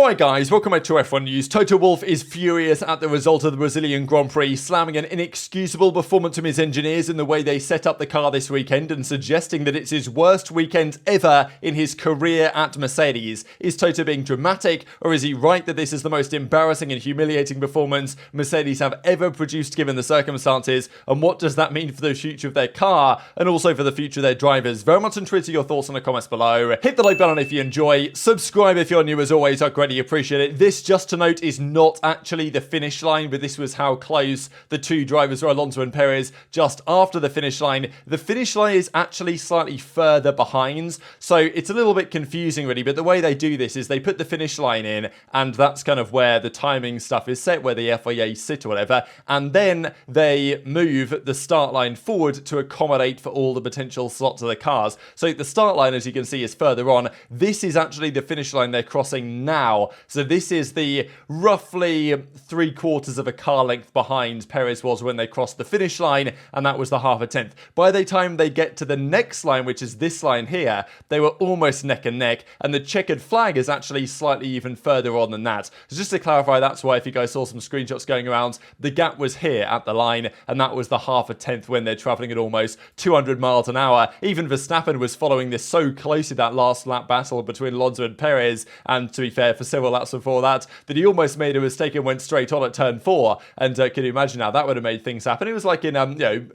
Alright guys, welcome back to F1 News. Toto Wolff is furious at the result of the Brazilian Grand Prix, slamming an inexcusable performance from his engineers in the way they set up the car this weekend and suggesting that it's his worst weekend ever in his career at Mercedes. Is Toto being dramatic, or is he right that this is the most embarrassing and humiliating performance Mercedes have ever produced given the circumstances? And what does that mean for the future of their car and also for the future of their drivers? Very much on Twitter, your thoughts in the comments below. Hit the like button if you enjoy, subscribe if you're new as always, I'd greatly appreciate it. This, just to note, is not actually the finish line, but this was how close the two drivers were, Alonso and Perez, just after the finish line. The finish line is actually slightly further behind, so it's a little bit confusing really, but the way they do this is they put the finish line in, and that's kind of where the timing stuff is set, where the FIA sit or whatever, and then they move the start line forward to accommodate for all the potential slots of the cars. So the start line, as you can see, is further on. This is actually the finish line they're crossing now. So this is the roughly 3/4 of a car length behind Perez was when they crossed the finish line, and that was the half a tenth. By the time they get to the next line, which is this line here, they were almost neck and neck, and the checkered flag is actually slightly even further on than that. So just to clarify, that's why if you guys saw some screenshots going around, the gap was here at the line, and that was the half a tenth when they're traveling at almost 200 miles an hour. Even Verstappen was following this so closely, that last lap battle between Alonso and Perez, and to be fair, for several laps before that he almost made a mistake and went straight on at turn 4. And can you imagine how that would have made things happen? It was like in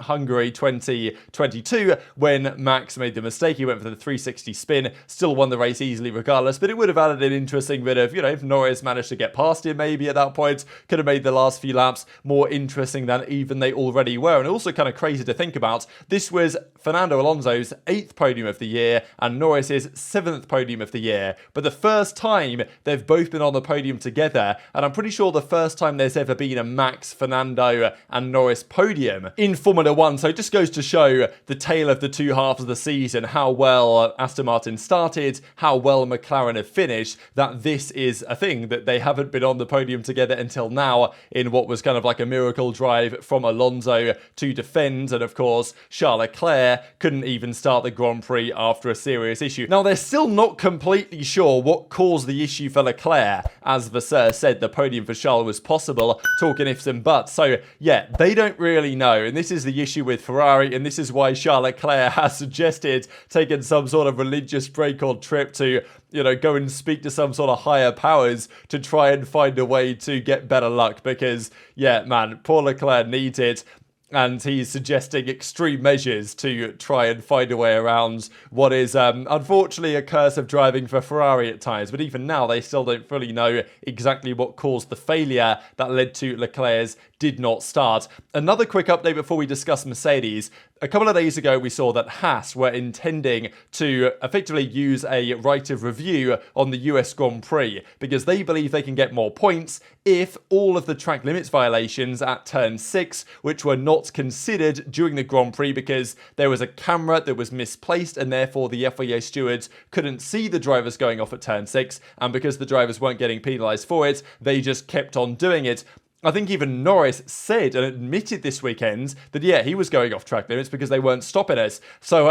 Hungary 2022 when Max made the mistake. He went for the 360 spin, still won the race easily regardless, but it would have added an interesting bit of, if Norris managed to get past him maybe at that point, could have made the last few laps more interesting than even they already were. And also kind of crazy to think about, this was Fernando Alonso's 8th podium of the year and Norris's 7th podium of the year, but the first time they've both been on the podium together, and I'm pretty sure the first time there's ever been a Max, Fernando and Norris podium in Formula 1. So it just goes to show the tale of the two halves of the season, how well Aston Martin started, how well McLaren have finished, that this is a thing, that they haven't been on the podium together until now in what was kind of like a miracle drive from Alonso to defend. And of course, Charles Leclerc couldn't even start the Grand Prix after a serious issue. Now, they're still not completely sure what caused the issue for Leclerc. As Vasseur said, the podium for Charles was possible, talking ifs and buts. So yeah, they don't really know, and this is the issue with Ferrari, and this is why Charles Leclerc has suggested taking some sort of religious break or trip to, go and speak to some sort of higher powers to try and find a way to get better luck, because yeah, man, poor Leclerc needs it. And he's suggesting extreme measures to try and find a way around what is, unfortunately, a curse of driving for Ferrari at times. But even now, they still don't fully know exactly what caused the failure that led to Leclerc's did not start. Another quick update before we discuss Mercedes. A couple of days ago, we saw that Haas were intending to effectively use a right of review on the US Grand Prix because they believe they can get more points if all of the track limits violations at turn 6, which were not considered during the Grand Prix because there was a camera that was misplaced and therefore the FIA stewards couldn't see the drivers going off at turn 6, and because the drivers weren't getting penalised for it, they just kept on doing it. I think even Norris said and admitted this weekend that, yeah, he was going off track limits because they weren't stopping us. So,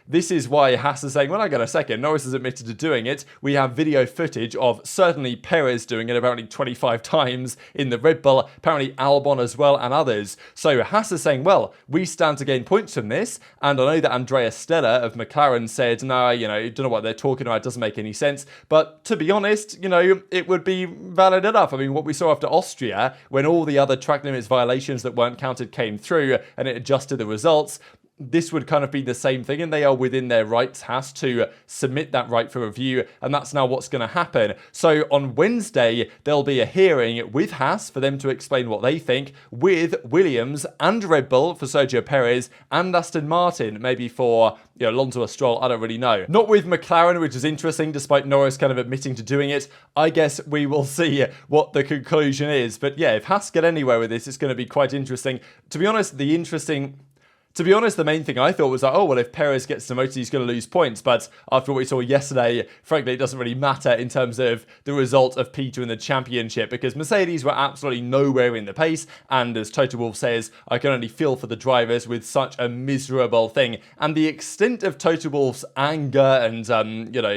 this is why Haas is saying, well, hang on a second, Norris has admitted to doing it. We have video footage of certainly Perez doing it apparently 25 times in the Red Bull, apparently Albon as well, and others. So Haas is saying, well, we stand to gain points from this. And I know that Andrea Stella of McLaren said, no, don't know what they're talking about, it doesn't make any sense. But to be honest, it would be valid enough. I mean, what we saw after Austria, when all the other track limits violations that weren't counted came through and it adjusted the results, this would kind of be the same thing, and they are within their rights, Haas, to submit that right for review, and that's now what's going to happen. So on Wednesday, there'll be a hearing with Haas for them to explain what they think, with Williams and Red Bull for Sergio Perez, and Aston Martin, maybe for Alonso or Stroll, I don't really know. Not with McLaren, which is interesting, despite Norris kind of admitting to doing it. I guess we will see what the conclusion is. But yeah, if Haas get anywhere with this, it's going to be quite interesting. To be honest, the interesting To be honest, the main thing I thought was like, oh, well, if Perez gets demoted, he's going to lose points. But after what we saw yesterday, frankly, it doesn't really matter in terms of the result of P2 in the championship, because Mercedes were absolutely nowhere in the pace. And as Toto Wolff says, I can only feel for the drivers with such a miserable thing. And the extent of Toto Wolff's anger and,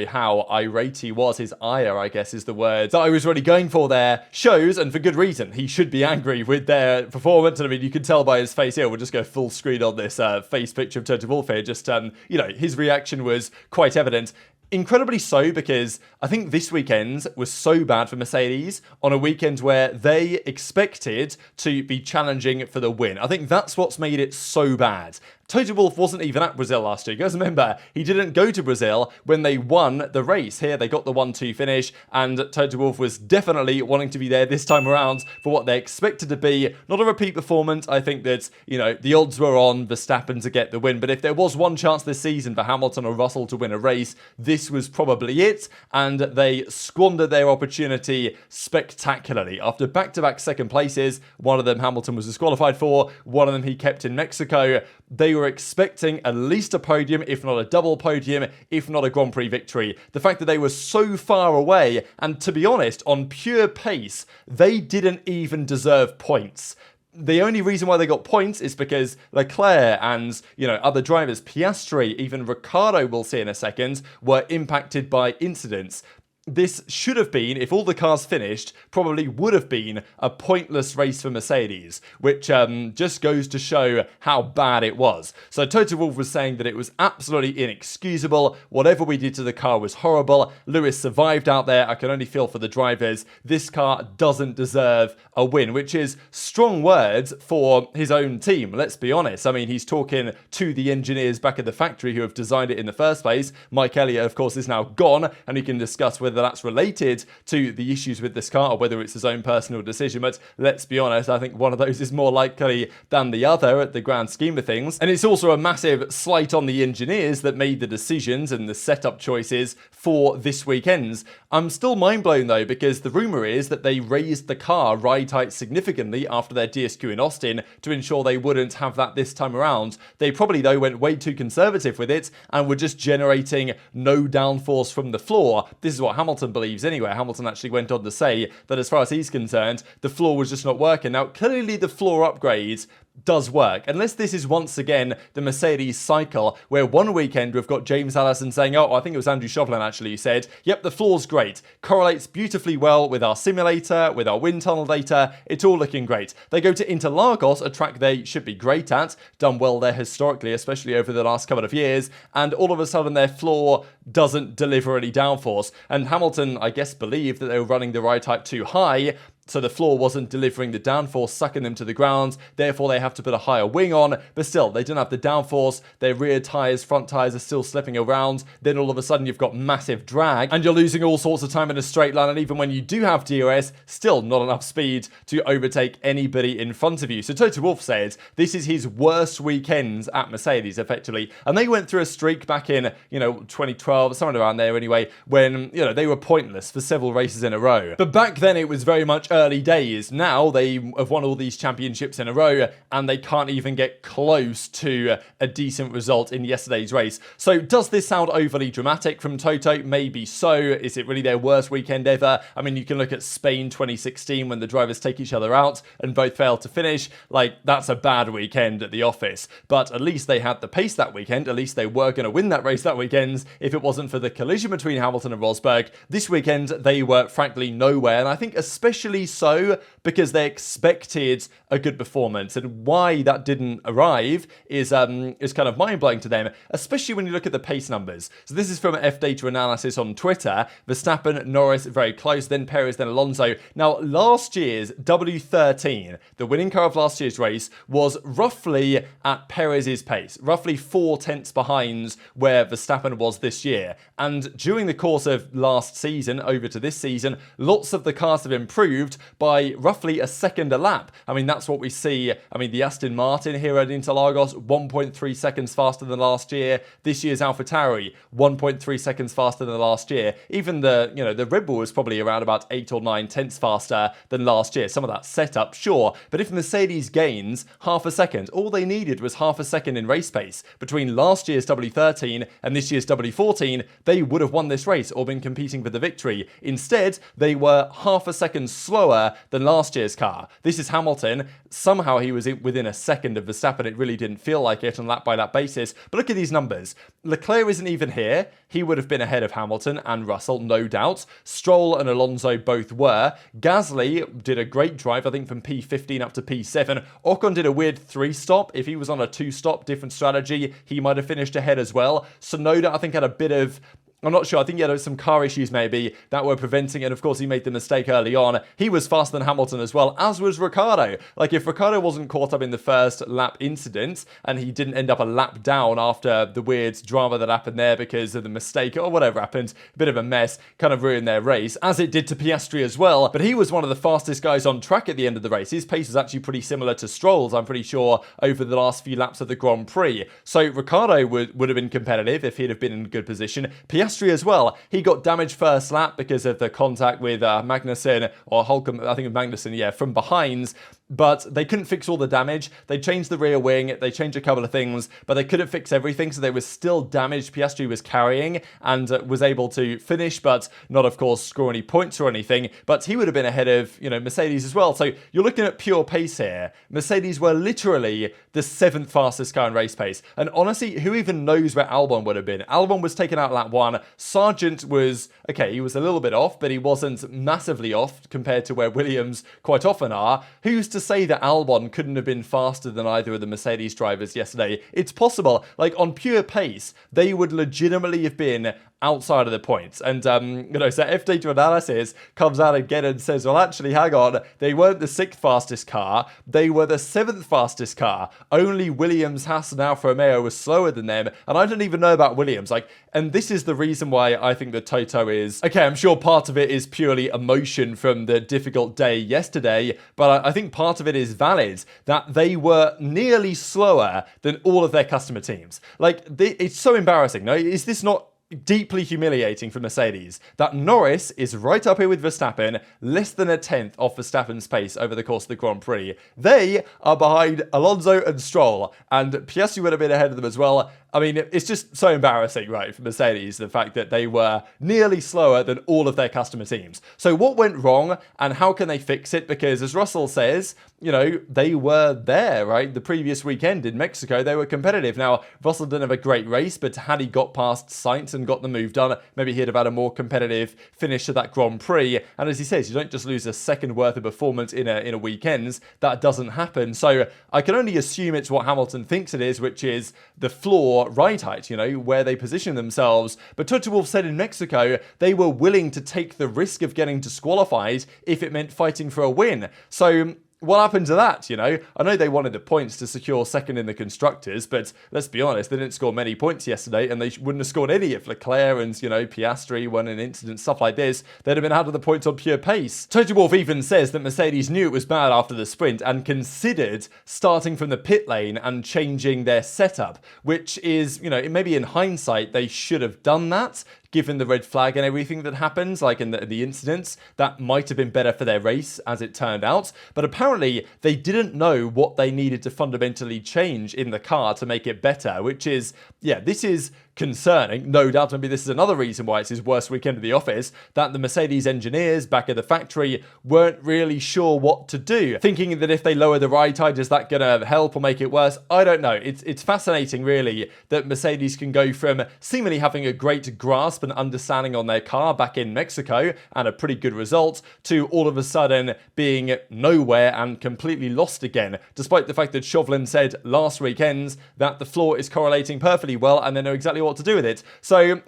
how irate he was, his ire, I guess is the word that I was really going for there, shows, and for good reason, he should be angry with their performance. And I mean, you can tell by his face here, we'll just go full screen on this face picture of Toto Wolff here, just, his reaction was quite evident. Incredibly so, because I think this weekend was so bad for Mercedes on a weekend where they expected to be challenging for the win. I think that's what's made it so bad. Toto Wolff wasn't even at Brazil last year. You guys remember, he didn't go to Brazil when they won the race. Here, they got the 1-2 finish, and Toto Wolff was definitely wanting to be there this time around for what they expected to be. Not a repeat performance. I think that, the odds were on Verstappen to get the win, but if there was one chance this season for Hamilton or Russell to win a race, this was probably it, and they squandered their opportunity spectacularly. After back-to-back second places, one of them Hamilton was disqualified for, one of them he kept in Mexico, they were expecting at least a podium, if not a double podium, if not a Grand Prix victory. The fact that they were so far away, and to be honest, on pure pace, they didn't even deserve points. The only reason why they got points is because Leclerc and, other drivers, Piastri, even Ricciardo, we'll see in a second, were impacted by incidents. This should have been, if all the cars finished, probably would have been a pointless race for Mercedes, which just goes to show how bad it was. So Toto Wolff was saying that it was absolutely inexcusable. Whatever we did to the car was horrible. Lewis survived out there. I can only feel for the drivers. This car doesn't deserve a win, which is strong words for his own team. Let's be honest. I mean, he's talking to the engineers back at the factory who have designed it in the first place. Mike Elliott, of course, is now gone, and he can discuss whether that's related to the issues with this car or whether it's his own personal decision. But let's be honest, I think one of those is more likely than the other at the grand scheme of things. And it's also a massive slight on the engineers that made the decisions and the setup choices for this weekend's. I'm still mind blown though, because the rumour is that they raised the car ride height significantly after their DSQ in Austin to ensure they wouldn't have that this time around. They probably though went way too conservative with it and were just generating no downforce from the floor. This is what Hamilton believes anyway. Hamilton actually went on to say that as far as he's concerned, the floor was just not working. Now, clearly the floor upgrades does work, unless this is once again the Mercedes cycle where one weekend we've got James Allison saying, I think it was Andrew Chauvelin actually who said, yep, the floor's great, correlates beautifully well with our simulator, with our wind tunnel data, it's all looking great. They go to Interlagos, a track they should be great at, done well there historically, especially over the last couple of years, and all of a sudden their floor doesn't deliver any downforce. And Hamilton, I guess, believed that they were running the ride height too high, so the floor wasn't delivering the downforce, sucking them to the ground. Therefore, they have to put a higher wing on. But still, they don't have the downforce. Their rear tyres, front tyres are still slipping around. Then all of a sudden, you've got massive drag. And you're losing all sorts of time in a straight line. And even when you do have DRS, still not enough speed to overtake anybody in front of you. So Toto Wolff says this is his worst weekends at Mercedes, effectively. And they went through a streak back in, 2012, somewhere around there anyway, when, they were pointless for several races in a row. But back then, it was very much early days. Now they have won all these championships in a row and they can't even get close to a decent result in yesterday's race. So does this sound overly dramatic from Toto? Maybe so. Is it really their worst weekend ever? I mean, you can look at Spain 2016 when the drivers take each other out and both fail to finish. That's a bad weekend at the office. But at least they had the pace that weekend. At least they were going to win that race that weekend if it wasn't for the collision between Hamilton and Rosberg. This weekend, they were frankly nowhere. And I think especially so because they expected a good performance, and why that didn't arrive is kind of mind-blowing to them, especially when you look at the pace numbers. So this is from F Data Analysis on Twitter. Verstappen, Norris very close, then Perez, then Alonso. Now last year's W13, the winning car of last year's race, was roughly at Perez's pace, roughly 4 tenths behind where Verstappen was this year. And during the course of last season over to this season, lots of the cars have improved, improved by roughly a second a lap. I mean, that's what we see. I mean, the Aston Martin here at Interlagos, 1.3 seconds faster than last year. This year's AlphaTauri, 1.3 seconds faster than last year. Even the Red Bull was probably around about 8 or 9 tenths faster than last year. Some of that setup, sure, but if Mercedes gains half a second, all they needed was half a second in race pace between last year's W13 and this year's W14, they would have won this race or been competing for the victory. Instead, they were half a second slower than last year's car. This is Hamilton. Somehow he was within a second of Verstappen. It really didn't feel like it on lap-by-lap basis. But look at these numbers. Leclerc isn't even here. He would have been ahead of Hamilton and Russell, no doubt. Stroll and Alonso both were. Gasly did a great drive, I think, from P15 up to P7. Ocon did a weird 3-stop. If he was on a 2-stop, different strategy, he might have finished ahead as well. Tsunoda, I think, had a bit of... I'm not sure. I think he had some car issues maybe that were preventing it. Of course, he made the mistake early on. He was faster than Hamilton as well, as was Ricciardo. Like, if Ricciardo wasn't caught up in the first lap incident and he didn't end up a lap down after the weird drama that happened there because of the mistake or whatever happened, a bit of a mess, kind of ruined their race, as it did to Piastri as well. But he was one of the fastest guys on track at the end of the race. His pace was actually pretty similar to Stroll's, I'm pretty sure, over the last few laps of the Grand Prix. So Ricciardo would have been competitive if he'd have been in a good position. Piastri as well. He got damaged first lap because of the contact with Magnussen, or Holcomb, I think of Magnussen, yeah, from behinds. But they couldn't fix all the damage. They changed the rear wing, they changed a couple of things, but they couldn't fix everything, so there was still damage Piastri was carrying and was able to finish, but not, of course, score any points or anything. But he would have been ahead of, Mercedes as well. So you're looking at pure pace here. Mercedes were literally the 7th fastest car in race pace. And honestly, who even knows where Albon would have been? Albon was taken out lap 1. Sargent was, okay, he was a little bit off, but he wasn't massively off compared to where Williams quite often are. Who's to say that Albon couldn't have been faster than either of the Mercedes drivers yesterday? It's possible. Like, on pure pace, they would legitimately have been outside of the points. And, so F Data Analysis comes out again and says, well, actually, hang on, they weren't the 6th fastest car, they were the 7th fastest car. Only Williams, Haas, and Alfa Romeo was slower than them, and I don't even know about Williams. And this is the reason why I think that Toto is... Okay, I'm sure part of it is purely emotion from the difficult day yesterday, but I think part of it is valid, that they were nearly slower than all of their customer teams. It's so embarrassing, no? Is this not deeply humiliating for Mercedes that Norris is right up here with Verstappen, less than a tenth off Verstappen's pace over the course of the Grand Prix? They are behind Alonso and Stroll, and Piastri would have been ahead of them as well. I mean, it's just so embarrassing, right, for Mercedes, the fact that they were nearly slower than all of their customer teams. So what went wrong, and how can they fix it? Because as Russell says, they were there, right? The previous weekend in Mexico, they were competitive. Now, Russell didn't have a great race, but had he got past Sainz and got the move done, maybe he'd have had a more competitive finish to that Grand Prix. And as he says, you don't just lose a second worth of performance in a weekend. That doesn't happen. So I can only assume it's what Hamilton thinks it is, which is the floor ride height, where they position themselves. But Toto Wolff said in Mexico, they were willing to take the risk of getting disqualified if it meant fighting for a win. So what happened to that, I know they wanted the points to secure second in the Constructors, but let's be honest, they didn't score many points yesterday, and they wouldn't have scored any if Leclerc and, Piastri won an incident, stuff like this. They'd have been out of the points on pure pace. Toto Wolff even says that Mercedes knew it was bad after the sprint and considered starting from the pit lane and changing their setup, which is, maybe in hindsight, they should have done that. Given the red flag and everything that happens, like in the incidents, that might have been better for their race, as it turned out. But apparently, they didn't know what they needed to fundamentally change in the car to make it better, which is, this is concerning. No doubt, maybe this is another reason why it's his worst weekend at the office, that the Mercedes engineers back at the factory weren't really sure what to do. Thinking that if they lower the ride height, is that going to help or make it worse? I don't know. It's fascinating, really, that Mercedes can go from seemingly having a great grasp and understanding on their car back in Mexico and a pretty good result, to all of a sudden being nowhere and completely lost again, despite the fact that Chauvelin said last weekend that the floor is correlating perfectly well and they know exactly what to do with it. So,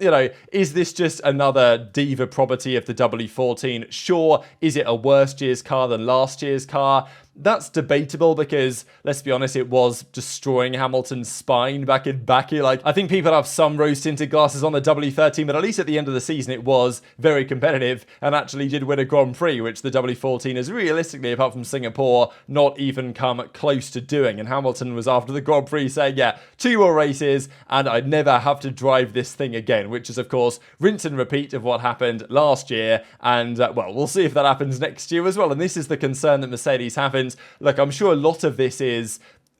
is this just another diva property of the W14? Sure. Is it a worse year's car than last year's car? That's debatable because, let's be honest, it was destroying Hamilton's spine back in Baku. Like, I think people have some rose-tinted glasses on the W13, but at least at the end of the season, it was very competitive and actually did win a Grand Prix, which the W14 has realistically, apart from Singapore, not even come close to doing. And Hamilton was after the Grand Prix saying, yeah, 2 more races and I'd never have to drive this thing again, which is, of course, rinse and repeat of what happened last year. And, well, we'll see if that happens next year as well. And this is the concern that Mercedes haven't. Look, I'm sure a lot of this is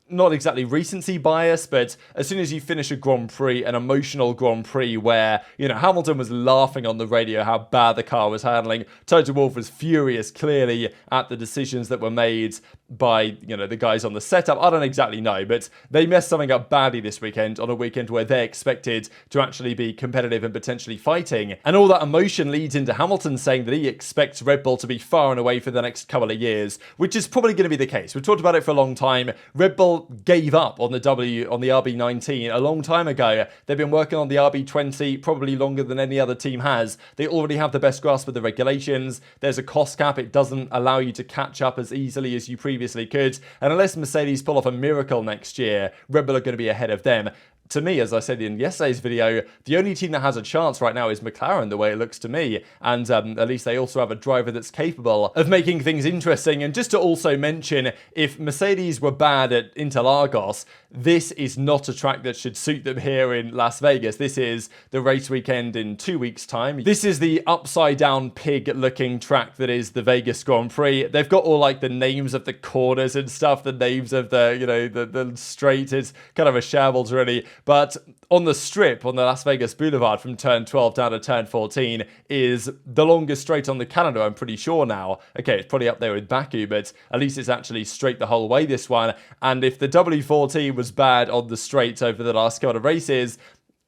not exactly recency bias, but as soon as you finish a Grand Prix, an emotional Grand Prix where, Hamilton was laughing on the radio how bad the car was handling, Toto Wolff was furious clearly at the decisions that were made by, the guys on the setup. I don't exactly know, but they messed something up badly this weekend on a weekend where they're expected to actually be competitive and potentially fighting. And all that emotion leads into Hamilton saying that he expects Red Bull to be far and away for the next couple of years, which is probably going to be the case. We've talked about it for a long time. Red Bull gave up on the RB19 a long time ago. They've been working on the RB20 probably longer than any other team has. They already have the best grasp of the regulations. There's a cost cap. It doesn't allow you to catch up as easily as you previously could. And unless Mercedes pull off a miracle next year, Red Bull are going to be ahead of them. To me, as I said in yesterday's video, the only team that has a chance right now is McLaren, the way it looks to me. And at least they also have a driver that's capable of making things interesting. And just to also mention, if Mercedes were bad at Interlagos, this is not a track that should suit them here in Las Vegas. This is the race weekend in 2 weeks' time. This is the upside-down pig-looking track that is the Vegas Grand Prix. They've got all like the names of the corners and stuff, the names of the, the straight. It's kind of a shambles, really. But on the strip, on the Las Vegas Boulevard from turn 12 down to turn 14 is the longest straight on the calendar, I'm pretty sure now. Okay, it's probably up there with Baku, but at least it's actually straight the whole way, this one. And if the W14 was bad on the straights over the last couple of races,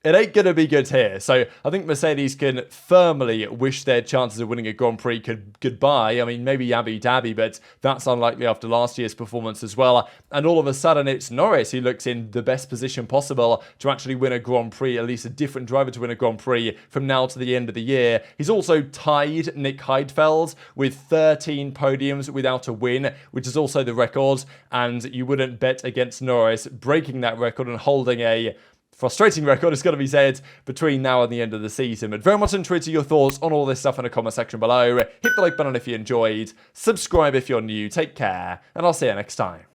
it ain't going to be good here. So I think Mercedes can firmly wish their chances of winning a Grand Prix goodbye. I mean, maybe Abu Dhabi, but that's unlikely after last year's performance as well. And all of a sudden, it's Norris who looks in the best position possible to actually win a Grand Prix, at least a different driver to win a Grand Prix from now to the end of the year. He's also tied Nick Heidfeld with 13 podiums without a win, which is also the record. And you wouldn't bet against Norris breaking that record and holding a frustrating record, it's got to be said, between now and the end of the season. But very much intrigued to your thoughts on all this stuff in the comment section below. Hit the like button if you enjoyed. Subscribe if you're new. Take care, and I'll see you next time.